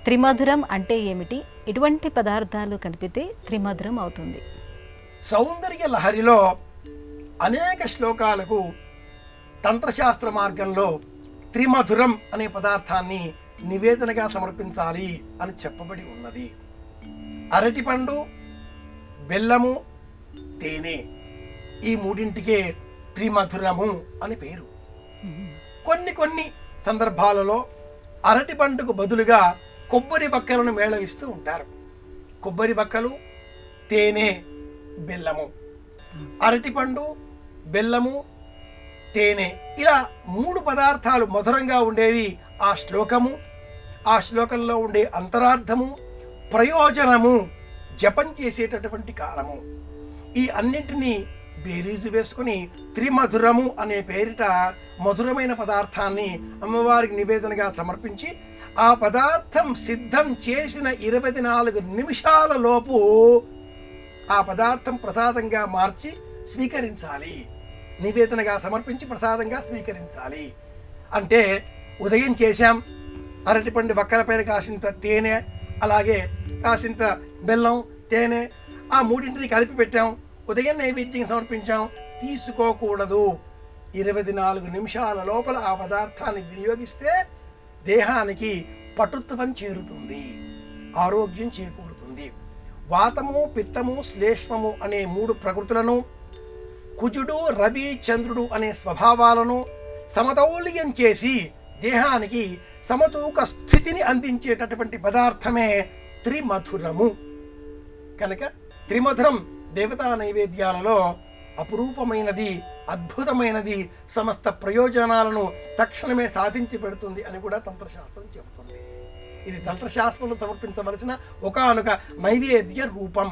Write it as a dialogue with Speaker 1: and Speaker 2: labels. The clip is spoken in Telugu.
Speaker 1: త్రిమధురం అంటే ఏమిటి? ఎటువంటి పదార్థాలు కలిపితే త్రిమధురం అవుతుంది?
Speaker 2: సౌందర్య లహరిలో అనేక శ్లోకాలకు తంత్రశాస్త్ర మార్గంలో త్రిమధురం అనే పదార్థాన్ని నివేదనగా సమర్పించాలి అని చెప్పబడి ఉన్నది. అరటిపండు, బెల్లము, తేనె ఈ మూడింటికే త్రిమధురము అని పేరు. కొన్ని సందర్భాలలో అరటి పండుకు బదులుగా కొబ్బరి బక్కలను మేళవిస్తూ ఉంటారు. కొబ్బరి బక్కలు, తేనె, బెల్లము, అరటిపండు, బెల్లము, తేనె ఇలా 3 పదార్థాలు మధురంగా ఉండేవి. ఆ శ్లోకము, ఆ శ్లోకంలో ఉండే అంతరార్థము, ప్రయోజనము, జపం చేసేటటువంటి కాలము, ఈ అన్నింటినీ బేరీజు వేసుకుని త్రిమధురము అనే పేరిట మధురమైన పదార్థాన్ని అమ్మవారికి నివేదనగా సమర్పించి ఆ పదార్థం సిద్ధం చేసిన 24 నిమిషాల లోపు ఆ పదార్థం ప్రసాదంగా మార్చి స్వీకరించాలి. నివేదనగా సమర్పించి ప్రసాదంగా స్వీకరించాలి. అంటే ఉదయం చేశాం, అరటిపండు బక్కలపైన కాసింత తేనె, అలాగే కాసింత బెల్లం, తేనె ఆ మూడింటిని కలిపి పెట్టాం, ఉదయం నైవేద్యం సమర్పించాం. తీసుకోకూడదు. 24 నిమిషాల లోపల ఆ పదార్థాన్ని వినియోగిస్తే దేహానికి పటుత్వం చేరుతుంది, ఆరోగ్యం చేకూరుతుంది. వాతము, పిత్తము, శ్లేష్మము అనే 3 ప్రకృతులను, కుజుడు, రవి, చంద్రుడు అనే స్వభావాలను సమతౌల్యం చేసి దేహానికి సమతూక స్థితిని అందించేటటువంటి పదార్థమే త్రిమధురము. కనుక త్రిమధురం దేవతా నైవేద్యాలలో అపురూపమైనది, అద్భుతమైనది, సమస్త ప్రయోజనాలను తక్షణమే సాధించి పెడుతుంది అని కూడా తంత్రశాస్త్రం చెబుతుంది. ఇది తంత్రశాస్త్రంలో సమర్పించవలసిన ఒకానొక నైవేద్య రూపం.